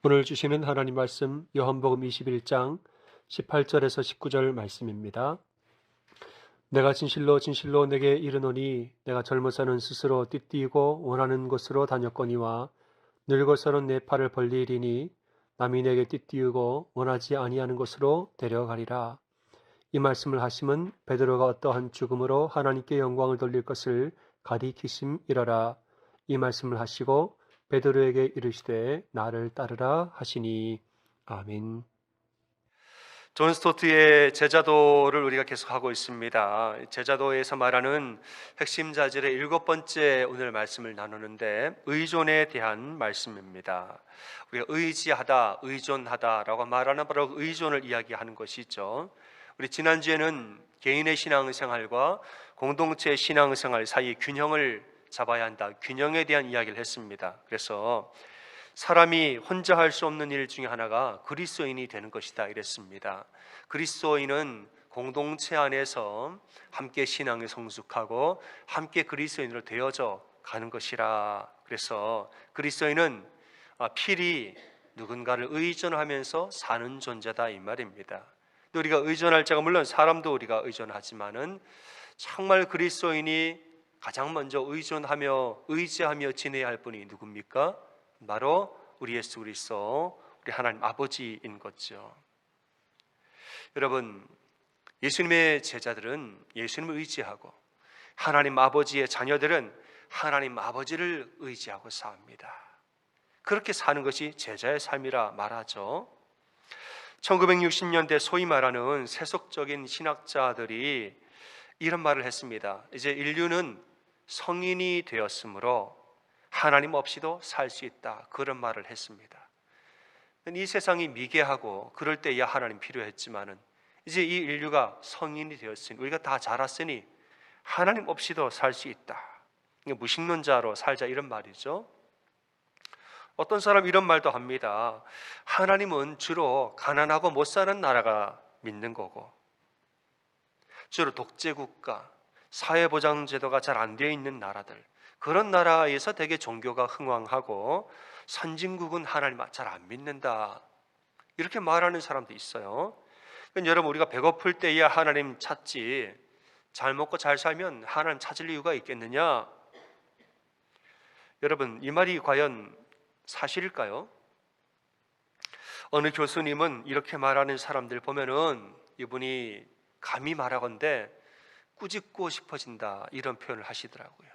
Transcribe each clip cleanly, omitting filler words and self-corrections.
오늘 주시는 하나님 말씀 요한복음 21장 18절에서 19절 말씀입니다. 내가 진실로 진실로 내게 이르노니 내가 젊어서는 스스로 띠띠고 원하는 곳으로 다녔거니와 늙어서는 내 팔을 벌리리니 남이 내게 띠띠우고 원하지 아니하는 곳으로 데려가리라. 이 말씀을 하심은 베드로가 어떠한 죽음으로 하나님께 영광을 돌릴 것을 가리키심이러라. 이 말씀을 하시고 베드로에게 이르시되 나를 따르라 하시니. 아멘. 존 스토트의 제자도를 우리가 계속하고 있습니다. 제자도에서 말하는 핵심 자질의 7번째 오늘 말씀을 나누는데 의존에 대한 말씀입니다. 우리가 의지하다, 의존하다라고 말하는 바로 의존을 이야기하는 것이죠. 우리 지난주에는 개인의 신앙생활과 공동체의 신앙생활 사이의 균형을 잡아야 한다, 균형에 대한 이야기를 했습니다. 그래서 사람이 혼자 할 수 없는 일 중에 하나가 그리스도인이 되는 것이다 이랬습니다. 그리스도인은 공동체 안에서 함께 신앙에 성숙하고 함께 그리스도인으로 되어져 가는 것이라. 그래서 그리스도인은 필히 누군가를 의존하면서 사는 존재다 이 말입니다. 또 우리가 의존할 자가 물론 사람도 우리가 의존하지만은 정말 그리스도인이 가장 먼저 의존하며 의지하며 지내야 할 분이 누굽니까? 바로 우리 예수 그리스도, 우리 하나님 아버지인 거죠. 여러분, 예수님의 제자들은 예수님을 의지하고 하나님 아버지의 자녀들은 하나님 아버지를 의지하고 삽니다. 그렇게 사는 것이 제자의 삶이라 말하죠. 1960년대 소위 말하는 세속적인 신학자들이 이런 말을 했습니다. 이제 인류는 성인이 되었으므로 하나님 없이도 살 수 있다, 그런 말을 했습니다. 이 세상이 미개하고 그럴 때야 하나님 필요했지만은 이제 이 인류가 성인이 되었으니 우리가 다 자랐으니 하나님 없이도 살 수 있다, 무신론자로 살자 이런 말이죠. 어떤 사람 이런 말도 합니다. 하나님은 주로 가난하고 못 사는 나라가 믿는 거고 주로 독재국가, 사회보장제도가 잘 안 되어 있는 나라들, 그런 나라에서 되게 종교가 흥왕하고 선진국은 하나님 잘 안 믿는다, 이렇게 말하는 사람도 있어요. 그러니까 여러분, 우리가 배고플 때야 하나님 찾지 잘 먹고 잘 살면 하나님 찾을 이유가 있겠느냐? 여러분, 이 말이 과연 사실일까요? 어느 교수님은 이렇게 말하는 사람들 보면은 이분이 감히 말하건대 꾸짖고 싶어진다 이런 표현을 하시더라고요.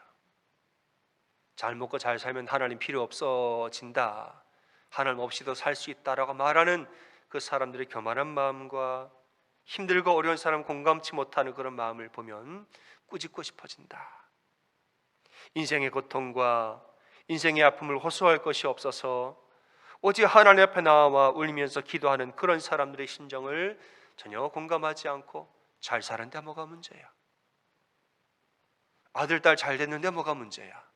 잘 먹고 잘 살면 하나님 필요 없어진다, 하나님 없이도 살 수 있다라고 말하는 그 사람들의 교만한 마음과 힘들고 어려운 사람 공감치 못하는 그런 마음을 보면 꾸짖고 싶어진다. 인생의 고통과 인생의 아픔을 호소할 것이 없어서 오직 하나님 앞에 나와 울면서 기도하는 그런 사람들의 심정을 전혀 공감하지 않고 잘 사는데 뭐가 문제야? 아들, 딸 잘 됐는데 뭐가 문제야?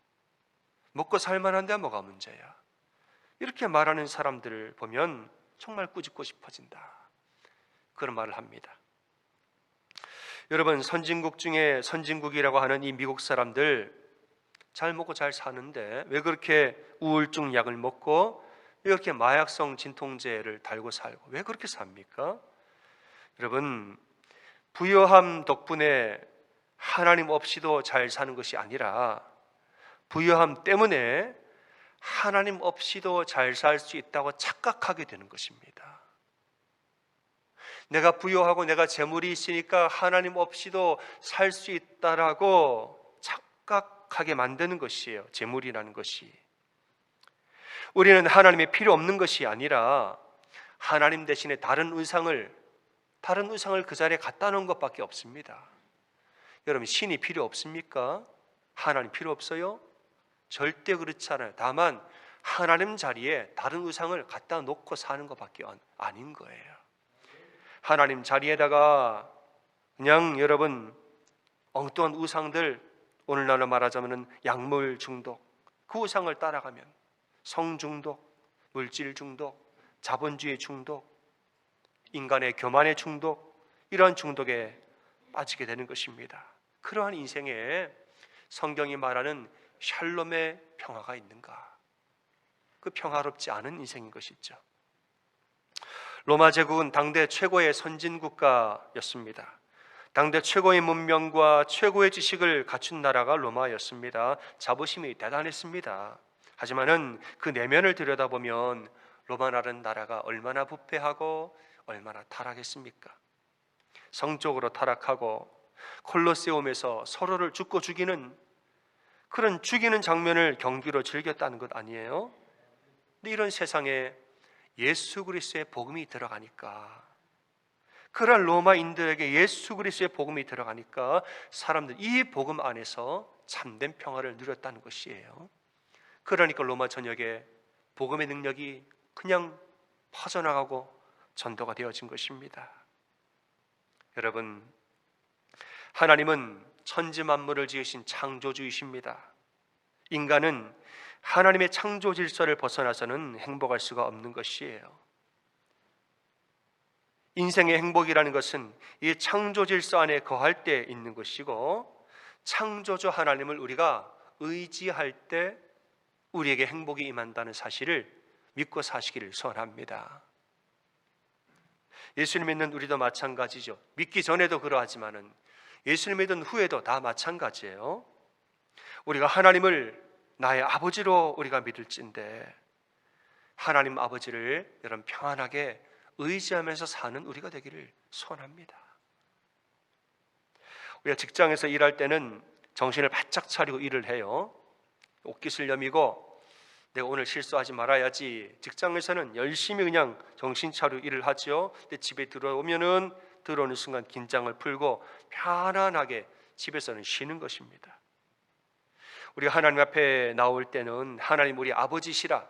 먹고 살만한데 뭐가 문제야? 이렇게 말하는 사람들을 보면 정말 꾸짖고 싶어진다, 그런 말을 합니다. 여러분, 선진국 중에 선진국이라고 하는 이 미국 사람들 잘 먹고 잘 사는데 왜 그렇게 우울증 약을 먹고 왜 그렇게 마약성 진통제를 달고 살고 왜 그렇게 삽니까? 여러분, 부유함 덕분에 하나님 없이도 잘 사는 것이 아니라 부유함 때문에 하나님 없이도 잘 살 수 있다고 착각하게 되는 것입니다. 내가 부유하고 내가 재물이 있으니까 하나님 없이도 살 수 있다라고 착각하게 만드는 것이에요, 재물이라는 것이. 우리는 하나님이 필요 없는 것이 아니라 하나님 대신에 다른 우상을 그 자리에 갖다 놓은 것밖에 없습니다. 여러분, 신이 필요 없습니까? 하나님 필요 없어요? 절대 그렇지 않아요. 다만 하나님 자리에 다른 우상을 갖다 놓고 사는 것밖에 아닌 거예요. 하나님 자리에다가 그냥 여러분 엉뚱한 우상들, 오늘날로 말하자면 약물 중독, 그 우상을 따라가면 성중독, 물질 중독, 자본주의 중독, 인간의 교만의 중독, 이러한 중독에 빠지게 되는 것입니다. 그러한 인생에 성경이 말하는 샬롬의 평화가 있는가? 그 평화롭지 않은 인생인 것이죠. 로마 제국은 당대 최고의 선진국가였습니다. 당대 최고의 문명과 최고의 지식을 갖춘 나라가 로마였습니다. 자부심이 대단했습니다. 하지만은 그 내면을 들여다보면 로마라는 나라가 얼마나 부패하고 얼마나 타락했습니까? 성적으로 타락하고 콜로세움에서 서로를 죽고 죽이는 그런 죽이는 장면을 경기로 즐겼다는 것 아니에요? 근데 이런 세상에 예수 그리스도의 복음이 들어가니까, 그런 로마인들에게 예수 그리스도의 복음이 들어가니까 사람들 이 복음 안에서 참된 평화를 누렸다는 것이에요. 그러니까 로마 전역에 복음의 능력이 그냥 퍼져나가고 전도가 되어진 것입니다. 여러분, 하나님은 천지 만물을 지으신 창조주이십니다. 인간은 하나님의 창조 질서를 벗어나서는 행복할 수가 없는 것이에요. 인생의 행복이라는 것은 이 창조 질서 안에 거할 때 있는 것이고, 창조주 하나님을 우리가 의지할 때 우리에게 행복이 임한다는 사실을 믿고 사시기를 소원합니다. 예수를 믿는 우리도 마찬가지죠. 믿기 전에도 그러하지만은 예수를 믿은 후에도 다 마찬가지예요. 우리가 하나님을 나의 아버지로 우리가 믿을진데, 하나님 아버지를 여러분 평안하게 의지하면서 사는 우리가 되기를 소원합니다. 우리가 직장에서 일할 때는 정신을 바짝 차리고 일을 해요. 옷깃을 여미고 내가 오늘 실수하지 말아야지. 직장에서는 열심히 그냥 정신 차리고 일을 하죠. 근데 집에 들어오는 순간 긴장을 풀고 편안하게 집에서는 쉬는 것입니다. 우리가 하나님 앞에 나올 때는 하나님 우리 아버지시라,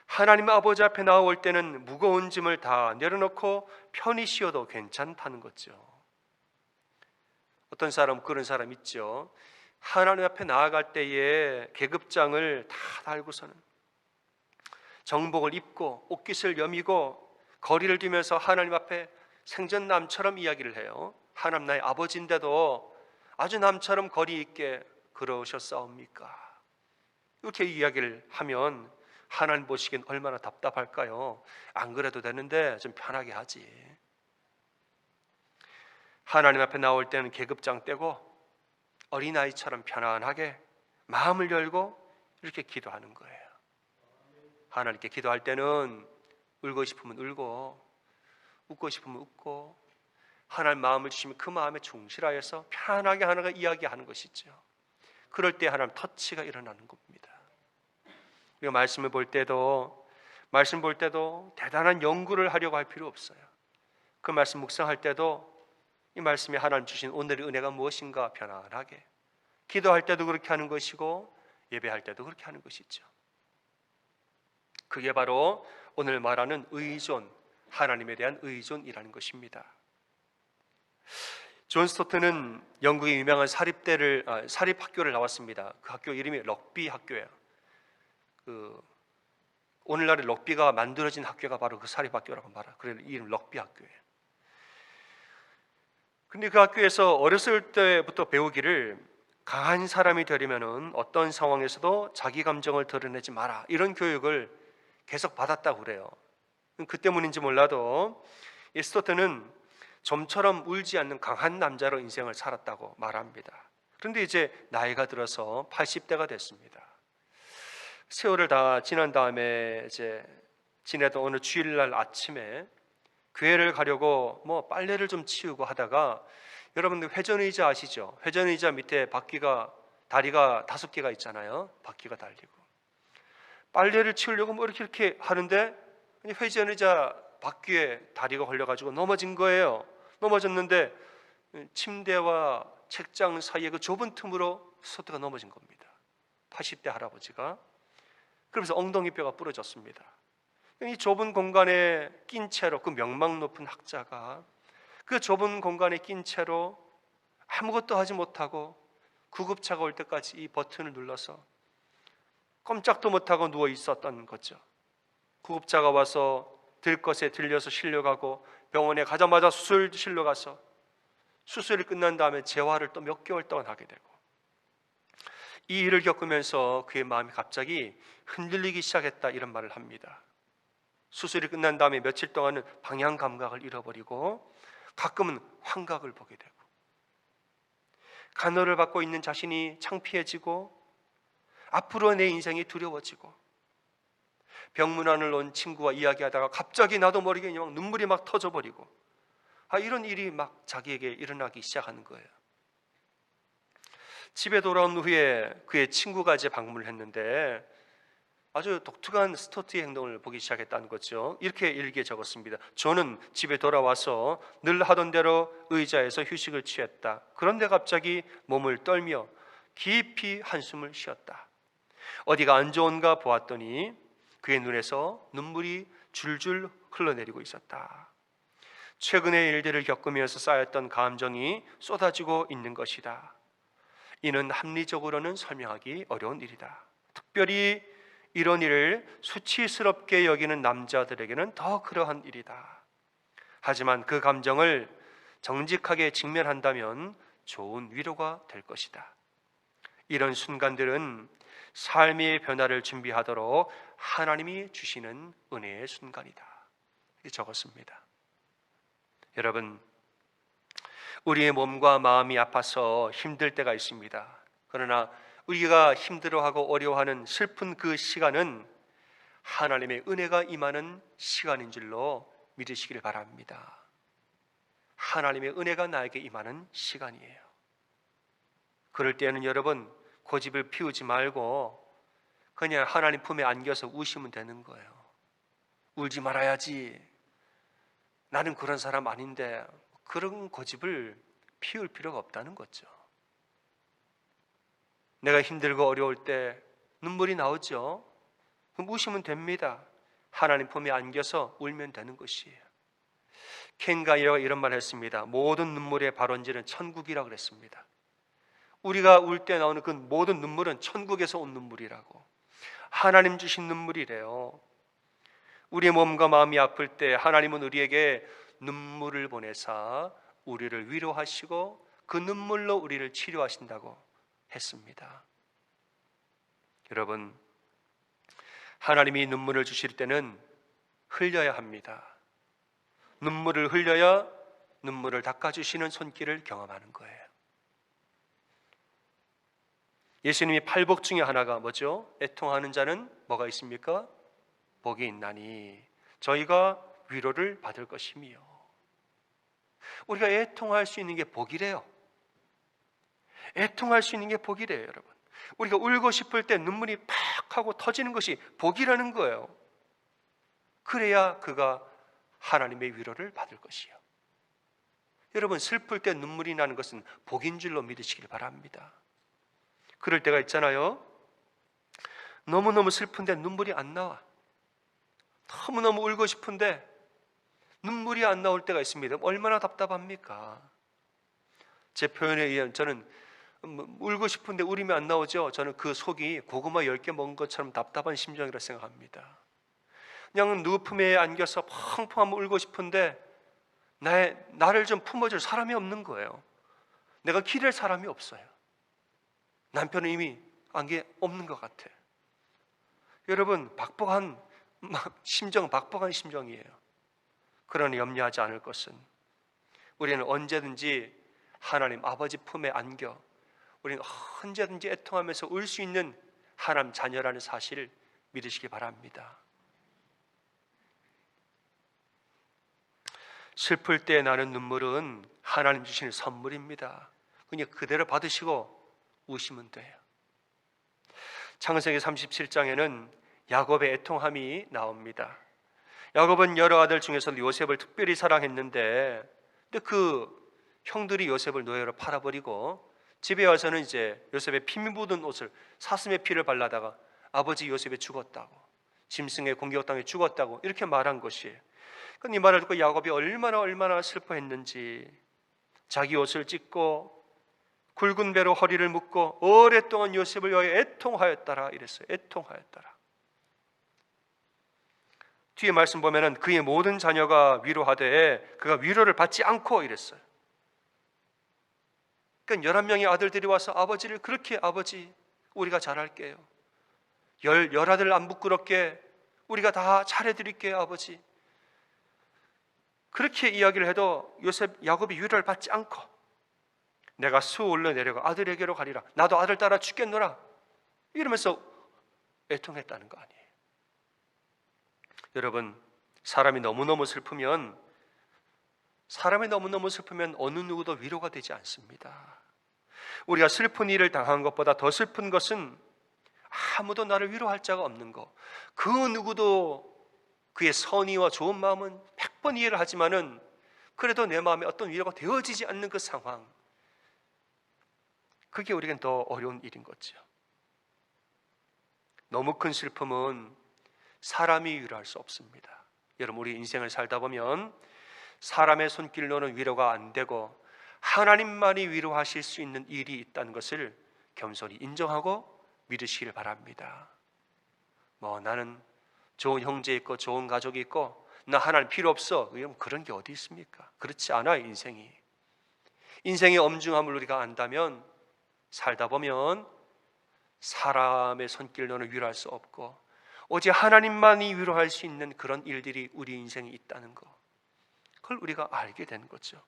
하나님 아버지 앞에 나올 때는 무거운 짐을 다 내려놓고 편히 쉬어도 괜찮다는 거죠. 어떤 사람 그런 사람 있죠. 하나님 앞에 나아갈 때에 계급장을 다 달고서는 정복을 입고 옷깃을 여미고 거리를 두면서 하나님 앞에 생전남처럼 이야기를 해요. 하나님 나의 아버지인데도 아주 남처럼 거리 있게 그러셨사옵니까? 이렇게 이야기를 하면 하나님 보시기엔 얼마나 답답할까요? 안 그래도 되는데 좀 편하게 하지. 하나님 앞에 나올 때는 계급장 떼고 어린아이처럼 편안하게 마음을 열고 이렇게 기도하는 거예요. 하나님께 기도할 때는 울고 싶으면 울고 웃고 싶으면 웃고 하나님 마음을 주시면 그 마음에 충실하여서 편안하게 하나가 이야기하는 것이죠. 그럴 때 하나님 터치가 일어나는 겁니다. 우리가 말씀을 볼 때도 대단한 연구를 하려고 할 필요 없어요. 그 말씀 묵상할 때도 이 말씀이 하나님 주신 오늘의 은혜가 무엇인가 편안하게 기도할 때도 그렇게 하는 것이고 예배할 때도 그렇게 하는 것이죠. 그게 바로 오늘 말하는 의존, 하나님에 대한 의존이라는 것입니다. 존 스토트는 영국의 유명한 사립학교를 나왔습니다. 그 학교 이름이 럭비 학교예요. 오늘날의 럭비가 만들어진 학교가 바로 그 사립학교라고 말해요. 그래서 이름 럭비 학교예요. 근데 그 학교에서 어렸을 때부터 배우기를 강한 사람이 되려면 어떤 상황에서도 자기 감정을 드러내지 마라, 이런 교육을 계속 받았다고 그래요. 그 때문인지 몰라도 이 스토트는 좀처럼 울지 않는 강한 남자로 인생을 살았다고 말합니다. 그런데 이제 나이가 들어서 80대가 됐습니다. 세월을 다 지난 다음에 이제 지내던 어느 주일날 아침에 교회를 가려고 빨래를 좀 치우고 하다가, 여러분들 회전의자 아시죠? 회전의자 밑에 다리가 5개가 있잖아요. 바퀴가 달리고 빨래를 치우려고 이렇게 하는데 회전의자 바퀴에 다리가 걸려가지고 넘어진 거예요. 넘어졌는데 침대와 책장 사이에 그 좁은 틈으로 스토트가 넘어진 겁니다. 80대 할아버지가. 그러면서 엉덩이뼈가 부러졌습니다. 이 좁은 공간에 낀 채로, 그 명망 높은 학자가 그 좁은 공간에 낀 채로 아무것도 하지 못하고 구급차가 올 때까지 이 버튼을 눌러서 꼼짝도 못하고 누워 있었던 거죠. 구급차가 와서 들것에 들려서 실려가고 병원에 가자마자 수술실로 가서 수술이 끝난 다음에 재활을 또 몇 개월 동안 하게 되고, 이 일을 겪으면서 그의 마음이 갑자기 흔들리기 시작했다, 이런 말을 합니다. 수술이 끝난 다음에 며칠 동안은 방향 감각을 잃어버리고 가끔은 환각을 보게 되고, 간호를 받고 있는 자신이 창피해지고 앞으로 내 인생이 두려워지고, 병문안을 온 친구와 이야기하다가 갑자기 나도 모르게 막 눈물이 막 터져버리고, 이런 일이 막 자기에게 일어나기 시작하는 거예요. 집에 돌아온 후에 그의 친구가 이제 방문을 했는데 아주 독특한 스토트의 행동을 보기 시작했다는 거죠. 이렇게 일기에 적었습니다. 저는 집에 돌아와서 늘 하던 대로 의자에서 휴식을 취했다. 그런데 갑자기 몸을 떨며 깊이 한숨을 쉬었다. 어디가 안 좋은가 보았더니 그의 눈에서 눈물이 줄줄 흘러내리고 있었다. 최근의 일들을 겪으면서 쌓였던 감정이 쏟아지고 있는 것이다. 이는 합리적으로는 설명하기 어려운 일이다. 특별히 이런 일을 수치스럽게 여기는 남자들에게는 더 그러한 일이다. 하지만 그 감정을 정직하게 직면한다면 좋은 위로가 될 것이다. 이런 순간들은 삶의 변화를 준비하도록 하나님이 주시는 은혜의 순간이다. 이렇게 적었습니다. 여러분, 우리의 몸과 마음이 아파서 힘들 때가 있습니다. 그러나 우리가 힘들어하고 어려워하는 슬픈 그 시간은 하나님의 은혜가 임하는 시간인 줄로 믿으시길 바랍니다. 하나님의 은혜가 나에게 임하는 시간이에요. 그럴 때는 여러분, 고집을 피우지 말고 그냥 하나님 품에 안겨서 우시면 되는 거예요. 울지 말아야지, 나는 그런 사람 아닌데, 그런 고집을 피울 필요가 없다는 거죠. 내가 힘들고 어려울 때 눈물이 나오죠. 그럼 우시면 됩니다. 하나님 품에 안겨서 울면 되는 것이에요. 켄 가이어가 이런 말을 했습니다. 모든 눈물의 발원지는 천국이라고 그랬습니다. 우리가 울 때 나오는 그 모든 눈물은 천국에서 온 눈물이라고, 하나님 주신 눈물이래요. 우리의 몸과 마음이 아플 때 하나님은 우리에게 눈물을 보내사 우리를 위로하시고 그 눈물로 우리를 치료하신다고 했습니다. 여러분, 하나님이 눈물을 주실 때는 흘려야 합니다. 눈물을 흘려야 눈물을 닦아주시는 손길을 경험하는 거예요. 예수님이 팔복 중에 하나가 뭐죠? 애통하는 자는 뭐가 있습니까? 복이 있나니 저희가 위로를 받을 것이며. 우리가 애통할 수 있는 게 복이래요. 애통할 수 있는 게 복이래요, 여러분. 우리가 울고 싶을 때 눈물이 팍 하고 터지는 것이 복이라는 거예요. 그래야 그가 하나님의 위로를 받을 것이요. 여러분, 슬플 때 눈물이 나는 것은 복인 줄로 믿으시길 바랍니다. 그럴 때가 있잖아요. 너무너무 슬픈데 눈물이 안 나와. 너무너무 울고 싶은데 눈물이 안 나올 때가 있습니다. 얼마나 답답합니까? 제 표현에 의하면 저는 울고 싶은데 울음이 안 나오죠. 저는 그 속이 고구마 10개 먹은 것처럼 답답한 심정이라 생각합니다. 그냥 누구 품에 안겨서 펑펑 한번 울고 싶은데 나를 좀 품어줄 사람이 없는 거예요. 내가 기댈 사람이 없어요. 남편은 이미 안개 없는 것 같아. 여러분, 박복한 심정이에요. 그러니 염려하지 않을 것은, 우리는 언제든지 하나님 아버지 품에 안겨 우리는 언제든지 애통하면서 울 수 있는 하나님 자녀라는 사실을 믿으시기 바랍니다. 슬플 때 나는 눈물은 하나님 주시는 선물입니다. 그냥 그대로 받으시고 우시면 돼요. 창세기 37장에는 야곱의 애통함이 나옵니다. 야곱은 여러 아들 중에서 요셉을 특별히 사랑했는데, 근데 그 형들이 요셉을 노예로 팔아버리고 집에 와서는 이제 요셉의 피 묻은 옷을, 사슴의 피를 발라다가 아버지 요셉이 죽었다고, 짐승의 공격당해 죽었다고 이렇게 말한 것이에요. 이 말을 듣고 야곱이 얼마나 슬퍼했는지 자기 옷을 찢고 굵은 배로 허리를 묶고 오랫동안 요셉을 위하여 애통하였더라 이랬어요. 애통하였더라. 뒤에 말씀 보면은 그의 모든 자녀가 위로하되 그가 위로를 받지 않고 이랬어요. 그러니까 11명의 아들들이 와서 아버지를 그렇게, 아버지 우리가 잘할게요. 열아들 안 부끄럽게 우리가 다 잘해드릴게요, 아버지. 그렇게 이야기를 해도 요셉, 야곱이 위로를 받지 않고 내가 수 올려 내려가 아들에게로 가리라. 나도 아들 따라 죽겠노라. 이러면서 애통했다는 거 아니에요. 여러분, 사람이 너무너무 슬프면 어느 누구도 위로가 되지 않습니다. 우리가 슬픈 일을 당한 것보다 더 슬픈 것은 아무도 나를 위로할 자가 없는 것. 그 누구도 그의 선의와 좋은 마음은 100번 이해를 하지만은 그래도 내 마음에 어떤 위로가 되어지지 않는 그 상황, 그게 우리에겐 더 어려운 일인 거죠. 너무 큰 슬픔은 사람이 위로할 수 없습니다. 여러분, 우리 인생을 살다 보면 사람의 손길로는 위로가 안 되고 하나님만이 위로하실 수 있는 일이 있다는 것을 겸손히 인정하고 믿으시길 바랍니다. 나는 좋은 형제 있고 좋은 가족이 있고 나 하나님 필요 없어, 그런 게 어디 있습니까? 그렇지 않아요. 인생의 엄중함을 우리가 안다면 살다 보면 사람의 손길로는 위로할 수 없고 오직 하나님만이 위로할 수 있는 그런 일들이 우리 인생에 있다는 것, 그걸 우리가 알게 된 거죠.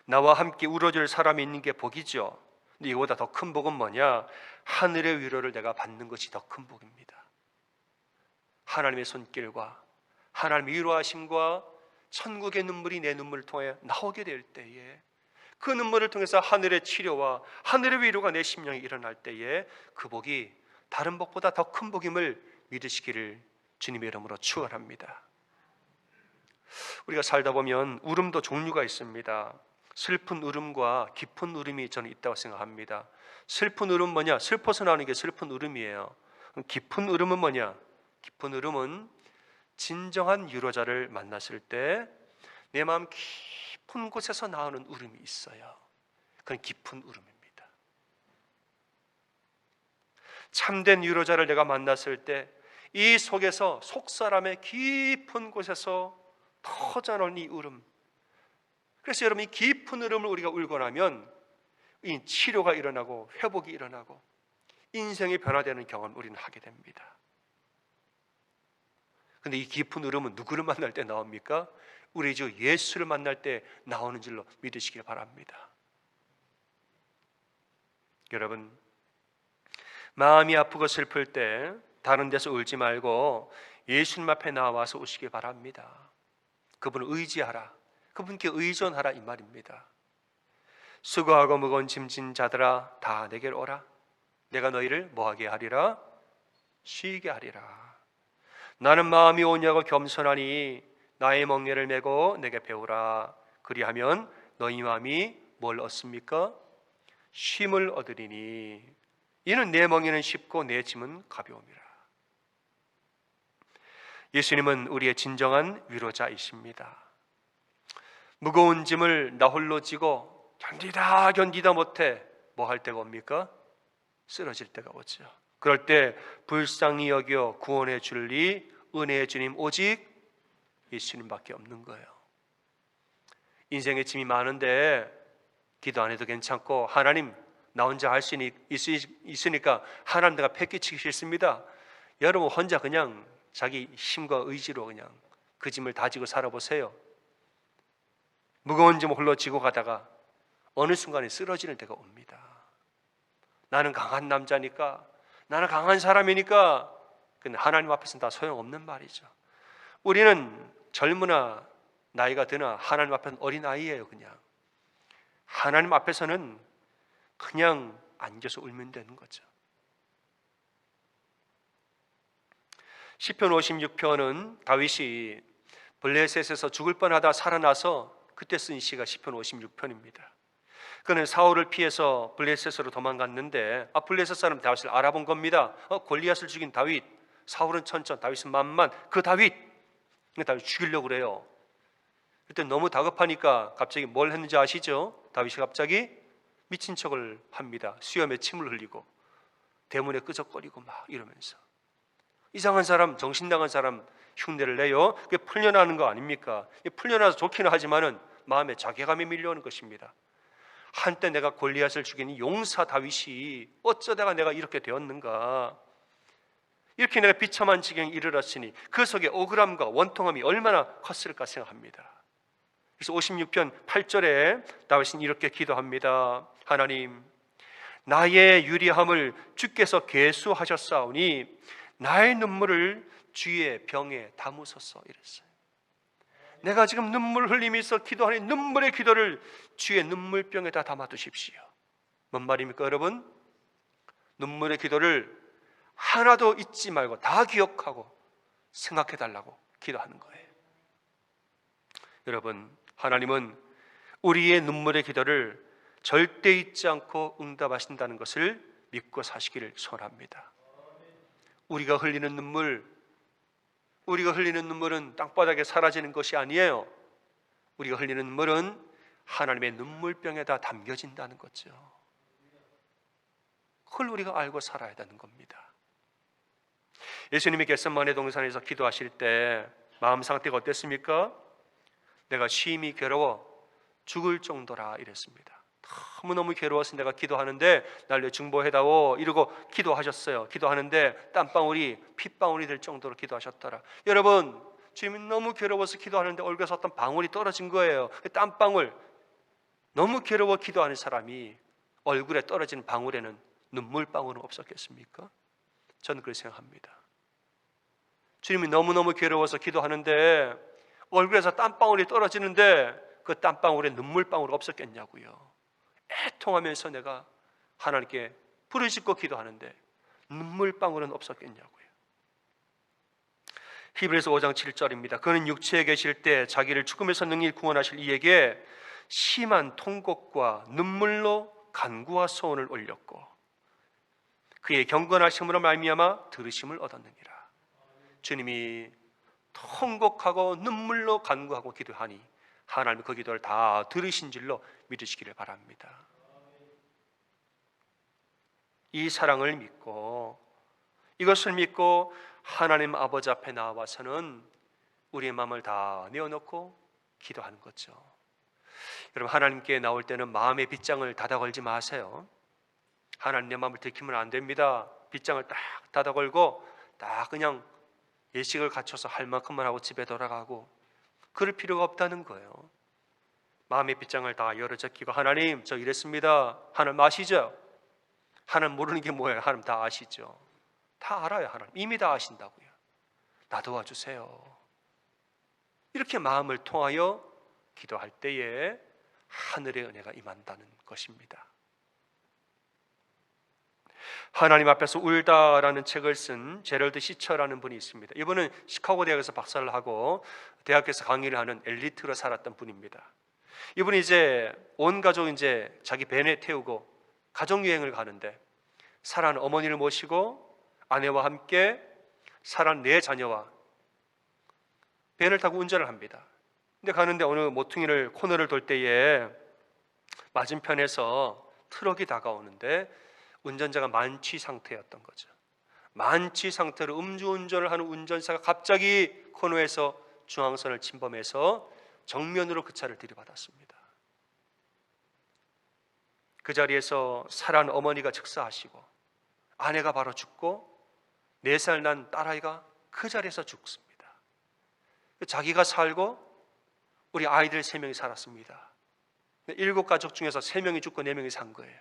나와 함께 울어줄 사람이 있는 게 복이죠. 근데 이거보다 더 큰 복은 뭐냐? 하늘의 위로를 내가 받는 것이 더 큰 복입니다. 하나님의 손길과 하나님의 위로하심과 천국의 눈물이 내 눈물을 통해 나오게 될 때에, 그 눈물을 통해서 하늘의 치료와 하늘의 위로가 내 심령에 일어날 때에 그 복이 다른 복보다 더 큰 복임을 믿으시기를 주님의 이름으로 축원합니다. 우리가 살다 보면 울음도 종류가 있습니다. 슬픈 울음과 깊은 울음이 저는 있다고 생각합니다. 슬픈 울음 뭐냐? 슬퍼서 나오는 게 슬픈 울음이에요. 깊은 울음은 뭐냐? 깊은 울음은 진정한 위로자를 만났을 때 내 마음 깊은 곳에서 나오는 울음이 있어요. 그건 깊은 울음입니다. 참된 위로자를 내가 만났을 때 이 속에서 속사람의 깊은 곳에서 터져나오는 이 울음, 그래서 여러분, 이 깊은 울음을 우리가 울고 나면 이 치료가 일어나고 회복이 일어나고 인생이 변화되는 경험을 우리는 하게 됩니다. 그런데 이 깊은 울음은 누구를 만날 때 나옵니까? 우리 주 예수를 만날 때 나오는 줄로 믿으시길 바랍니다. 여러분, 마음이 아프고 슬플 때 다른 데서 울지 말고 예수님 앞에 나와서 우시길 바랍니다. 그분을 의지하라, 그분께 의존하라, 이 말입니다. 수고하고 무거운 짐진 자들아 다 내게로 오라. 내가 너희를 뭐하게 하리라? 쉬게 하리라. 나는 마음이 온유하고 겸손하니 나의 멍에를 메고 내게 배우라. 그리하면 너희 마음이 뭘 얻습니까? 쉼을 얻으리니 이는 내 멍에는 쉽고 내 짐은 가벼움이라. 예수님은 우리의 진정한 위로자이십니다. 무거운 짐을 나 홀로 지고 견디다 못해 뭐 할 때가 옵니까? 쓰러질 때가 오죠. 그럴 때 불쌍히 여겨 구원해 줄리 은혜의 주님 오직 예수님밖에 없는 거예요. 인생의 짐이 많은데 기도 안 해도 괜찮고 하나님 나 혼자 할 수 있으니까 하나님 내가 패기치기 싫습니다. 여러분 혼자 그냥 자기 힘과 의지로 그냥 그 짐을 다지고 살아보세요. 무거운 짐을 홀로 지고 가다가 어느 순간에 쓰러지는 때가 옵니다. 나는 강한 남자니까, 나는 강한 사람이니까. 근데 하나님 앞에서는 다 소용없는 말이죠. 우리는 젊으나 나이가 드나 하나님 앞에서는 어린아이예요. 그냥 하나님 앞에서는 그냥 앉아서 울면 되는 거죠. 시편 56편은 다윗이 블레셋에서 죽을 뻔하다 살아나서 그때 쓴 시가 시편 56편입니다. 그는 사울을 피해서 블레셋으로 도망갔는데 블레셋 사람 다윗을 알아본 겁니다. 골리앗을 죽인 다윗, 사울은 천천, 다윗은 만만. 그 다윗 죽이려고 그래요. 그때 너무 다급하니까 갑자기 뭘 했는지 아시죠? 다윗이 갑자기 미친 척을 합니다. 수염에 침을 흘리고 대문에 끄적거리고 막 이러면서 이상한 사람, 정신 나간 사람 흉내를 내요. 그게 풀려나는 거 아닙니까? 풀려나서 좋기는 하지만은 마음에 자괴감이 밀려오는 것입니다. 한때 내가 골리앗을 죽인 용사 다윗이 어쩌다가 내가 이렇게 되었는가? 이렇게 내가 비참한 지경에 이르렀으니 그 속에 억울함과 원통함이 얼마나 컸을까 생각합니다. 그래서 56편 8절에 다윗은 이렇게 기도합니다. 하나님, 나의 유리함을 주께서 계수하셨사오니 나의 눈물을 주의 병에 담으소서 이랬어요. 내가 지금 눈물 흘리면서 기도하는 눈물의 기도를 주의 눈물병에다 담아두십시오. 뭔 말입니까 여러분? 눈물의 기도를 하나도 잊지 말고 다 기억하고 생각해달라고 기도하는 거예요. 여러분, 하나님은 우리의 눈물의 기도를 절대 잊지 않고 응답하신다는 것을 믿고 사시기를 소원합니다. 우리가 흘리는 눈물은 땅바닥에 사라지는 것이 아니에요. 우리가 흘리는 눈물은 하나님의 눈물병에다 담겨진다는 거죠. 그걸 우리가 알고 살아야 되는 겁니다. 예수님이 겟세마네 동산에서 기도하실 때 마음 상태가 어땠습니까? 내가 심히 괴로워 죽을 정도라 이랬습니다. 너무너무 괴로워서 내가 기도하는데 날 왜 중보해다오 이러고 기도하셨어요. 기도하는데 땀방울이 핏방울이 될 정도로 기도하셨더라. 여러분, 주님이 너무 괴로워서 기도하는데 얼굴에서 어떤 방울이 떨어진 거예요. 땀방울, 너무 괴로워 기도하는 사람이 얼굴에 떨어지는 방울에는 눈물방울은 없었겠습니까? 저는 그렇게 생각합니다. 주님이 너무너무 괴로워서 기도하는데 얼굴에서 땀방울이 떨어지는데 그 땀방울에 눈물방울 없었겠냐고요. 애통하면서 내가 하나님께 부르짖고 기도하는데 눈물방울은 없었겠냐고요. 히브리서 5장 7절입니다. 그는 육체에 계실 때 자기를 죽음에서 능히 구원하실 이에게 심한 통곡과 눈물로 간구와 소원을 올렸고 그의 경건하심으로 말미암아 들으심을 얻었느니라. 주님이 통곡하고 눈물로 간구하고 기도하니 하나님이 그 기도를 다 들으신 줄로 믿으시기를 바랍니다. 이 사랑을 믿고 이것을 믿고 하나님 아버지 앞에 나와서는 우리의 마음을 다 내어놓고 기도하는 거죠. 여러분, 하나님께 나올 때는 마음의 빗장을 닫아 걸지 마세요. 하나님 내 마음을 들키면 안 됩니다. 빗장을 딱 닫아 걸고 딱 그냥 예식을 갖춰서 할 만큼만 하고 집에 돌아가고 그럴 필요가 없다는 거예요. 마음의 빗장을 다 열어 제끼고 하나님 저 이랬습니다. 하나님 아시죠? 하나님 모르는 게 뭐예요? 하나님 다 아시죠? 다 알아요. 하나님 이미 다 아신다고요. 나 도와주세요. 이렇게 마음을 통하여 기도할 때에 하늘의 은혜가 임한다는 것입니다. 하나님 앞에서 울다라는 책을 쓴 제럴드 시처라는 분이 있습니다. 이분은 시카고 대학에서 박사를 하고 대학에서 강의를 하는 엘리트로 살았던 분입니다. 이분이 이제 온 가족 이제 자기 밴에 태우고 가족 여행을 가는데 사랑하는 어머니를 모시고 아내와 함께 사랑하는 네 자녀와 밴을 타고 운전을 합니다. 근데 가는데 어느 모퉁이를 코너를 돌 때에 맞은편에서 트럭이 다가오는데 운전자가 만취 상태였던 거죠. 만취 상태로 음주운전을 하는 운전사가 갑자기 코너에서 중앙선을 침범해서 정면으로 그 차를 들이받았습니다. 그 자리에서 사랑하는 어머니가 즉사하시고 아내가 바로 죽고 4살 난 딸아이가 그 자리에서 죽습니다. 자기가 살고 우리 아이들 3명이 살았습니다. 7가족 중에서 3명이 죽고 4명이 산 거예요.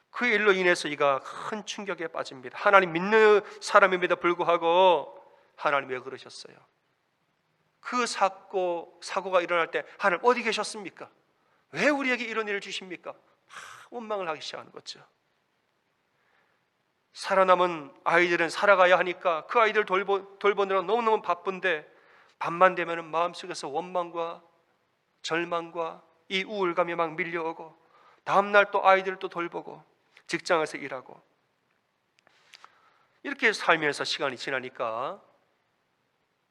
그 일로 인해서 이가 큰 충격에 빠집니다. 하나님 믿는 사람임에도 불구하고 하나님 왜 그러셨어요? 그 사고가 일어날 때 하나님 어디 계셨습니까? 왜 우리에게 이런 일을 주십니까? 원망을 하기 시작하는 거죠. 살아남은 아이들은 살아가야 하니까 그 아이들 돌보느라 너무너무 바쁜데 밤만 되면 마음속에서 원망과 절망과 이 우울감이 막 밀려오고 다음날 또 아이들을 또 돌보고 직장에서 일하고 이렇게 살면서 시간이 지나니까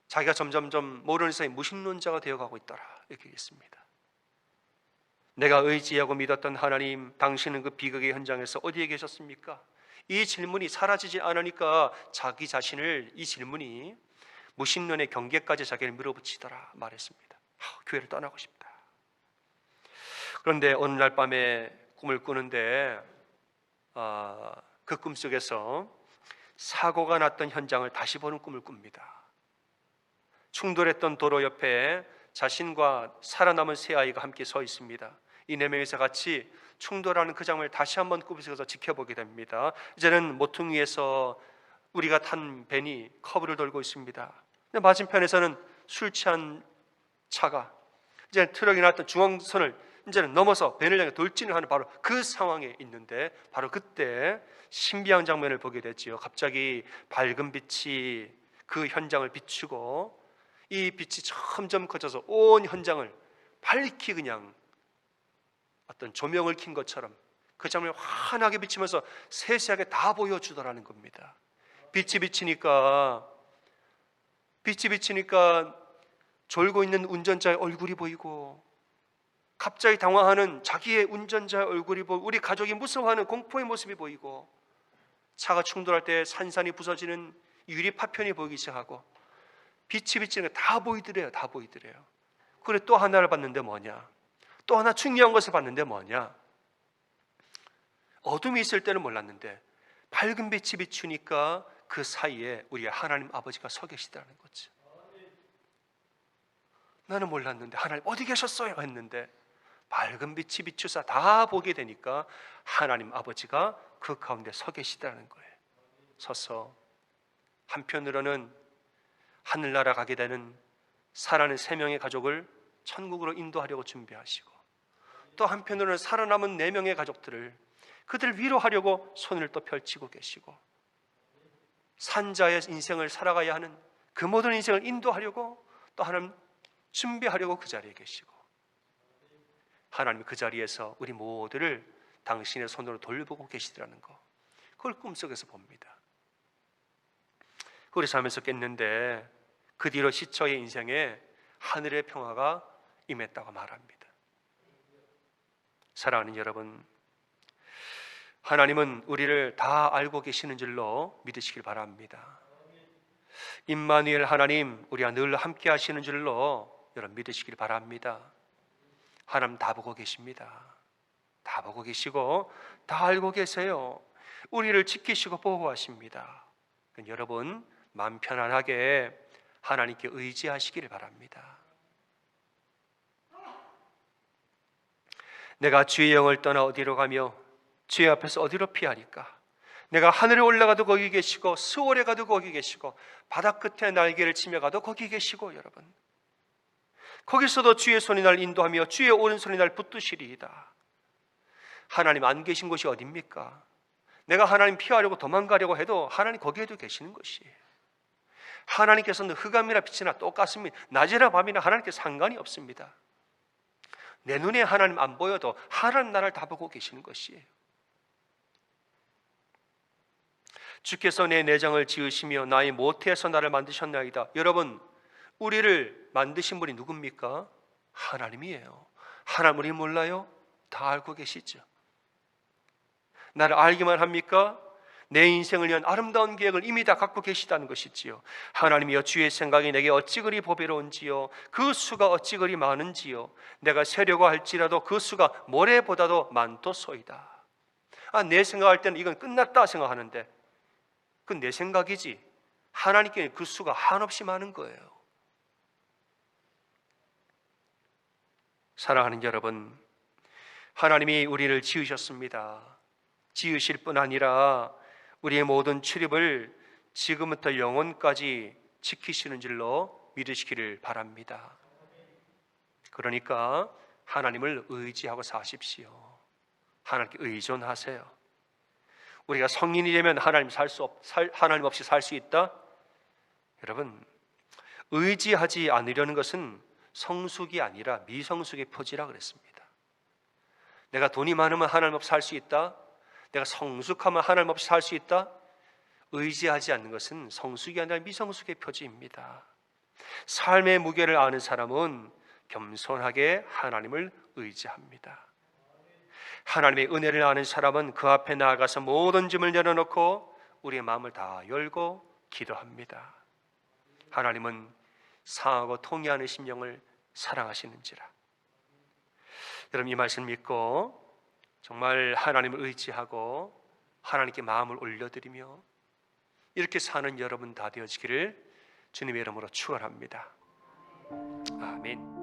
자기가 점점점 모르는 사이 무신론자가 되어가고 있더라 이렇게 얘기했습니다. 내가 의지하고 믿었던 하나님, 당신은 그 비극의 현장에서 어디에 계셨습니까? 이 질문이 사라지지 않으니까 자기 자신을 이 질문이 무신론의 경계까지 자기를 밀어붙이더라 말했습니다. 교회를 떠나고 싶다. 그런데 어느 날 밤에 꿈을 꾸는데 그 꿈속에서 사고가 났던 현장을 다시 보는 꿈을 꿉니다. 충돌했던 도로 옆에 자신과 살아남은 세 아이가 함께 서 있습니다. 이 네 명이서 같이 충돌하는 그 장면을 다시 한번 꿈속에서 지켜보게 됩니다. 이제는 모퉁이에서 우리가 탄 벤이 커브를 돌고 있습니다. 근데 맞은편에서는 술 취한 차가 이제 트럭이 나왔던 중앙선을 이제는 넘어서 벤을 향해 돌진을 하는 바로 그 상황에 있는데, 바로 그때 신비한 장면을 보게 됐지요. 갑자기 밝은 빛이 그 현장을 비추고 이 빛이 점점 커져서 온 현장을 밝히 그냥 어떤 조명을 킨 것처럼 그 장면을 환하게 비치면서 세세하게 다 보여주더라는 겁니다. 빛이 비치니까 졸고 있는 운전자의 얼굴이 보이고, 갑자기 당황하는 자기의 운전자의 얼굴이 보이고, 우리 가족이 무서워하는 공포의 모습이 보이고, 차가 충돌할 때 산산이 부서지는 유리 파편이 보이기 시작하고, 빛이 비치는 게 다 보이더래요. 다 보이더래요. 그래, 또 하나를 봤는데 뭐냐? 또 하나 중요한 것을 봤는데 뭐냐? 어둠이 있을 때는 몰랐는데 밝은 빛이 비추니까 그 사이에 우리 하나님 아버지가 서 계시다는 거죠. 나는 몰랐는데 하나님 어디 계셨어요? 했는데 밝은 빛이 비추사 다 보게 되니까 하나님 아버지가 그 가운데 서 계시다는 거예요. 서서 한편으로는 하늘나라 가게 되는 살아있는 세 명의 가족을 천국으로 인도하려고 준비하시고, 또 한편으로는 살아남은 네 명의 가족들을 그들을 위로하려고 손을 또 펼치고 계시고, 산자의 인생을 살아가야 하는 그 모든 인생을 인도하려고 또 하나님 준비하려고 그 자리에 계시고, 하나님 그 자리에서 우리 모두를 당신의 손으로 돌보고 계시더라는 거, 그걸 꿈속에서 봅니다. 그걸 자면서 깼는데 그 뒤로 시처의 인생에 하늘의 평화가 임했다고 말합니다. 사랑하는 여러분, 하나님은 우리를 다 알고 계시는 줄로 믿으시길 바랍니다. 임마누엘 하나님, 우리와 늘 함께 하시는 줄로 여러분 믿으시길 바랍니다. 하나님 다 보고 계십니다. 다 보고 계시고 다 알고 계세요. 우리를 지키시고 보호하십니다. 여러분 마음 편안하게 하나님께 의지하시기를 바랍니다. 내가 주의 영을 떠나 어디로 가며 주의 앞에서 어디로 피하리까? 내가 하늘에 올라가도 거기 계시고 수월에 가도 거기 계시고 바다 끝에 날개를 치며 가도 거기 계시고, 여러분 거기서도 주의 손이 날 인도하며 주의 오른손이 날 붙드시리이다. 하나님 안 계신 곳이 어딥니까? 내가 하나님 피하려고 도망가려고 해도 하나님 거기에도 계시는 것이에요. 하나님께서는 흑암이나 빛이나 똑같습니다. 낮이나 밤이나 하나님께 상관이 없습니다. 내 눈에 하나님 안 보여도 하나님 나를 다 보고 계시는 것이에요. 주께서 내 내장을 지으시며 나의 모태에서 나를 만드셨나이다. 여러분, 우리를 만드신 분이 누굽니까? 하나님이에요. 하나님 우리 몰라요? 다 알고 계시죠. 나를 알기만 합니까? 내 인생을 위한 아름다운 계획을 이미 다 갖고 계시다는 것이지요. 하나님이여, 주의 생각이 내게 어찌 그리 보배로운지요, 그 수가 어찌 그리 많은지요. 내가 세려고 할지라도 그 수가 모래보다도 많도소이다. 내 생각할 때는 이건 끝났다 생각하는데 그건 내 생각이지 하나님께 그 수가 한없이 많은 거예요. 사랑하는 여러분, 하나님이 우리를 지으셨습니다. 지으실 뿐 아니라 우리의 모든 출입을 지금부터 영원까지 지키시는 줄로 믿으시기를 바랍니다. 그러니까 하나님을 의지하고 사십시오. 하나님께 의존하세요. 우리가 성인이 되면 하나님 없이 살 수 있다? 여러분, 의지하지 않으려는 것은 성숙이 아니라 미성숙의 표지라 그랬습니다. 내가 돈이 많으면 하나님 없이 살 수 있다? 내가 성숙하면 하나님 없이 살 수 있다? 의지하지 않는 것은 성숙이 아니라 미성숙의 표지입니다. 삶의 무게를 아는 사람은 겸손하게 하나님을 의지합니다. 하나님의 은혜를 아는 사람은 그 앞에 나아가서 모든 짐을 내려놓고 우리의 마음을 다 열고 기도합니다. 하나님은 상하고 통회하는 심령을 사랑하시는지라. 여러분, 이 말씀 믿고 정말 하나님을 의지하고 하나님께 마음을 올려드리며 이렇게 사는 여러분 다 되어지기를 주님의 이름으로 축원합니다. 아멘.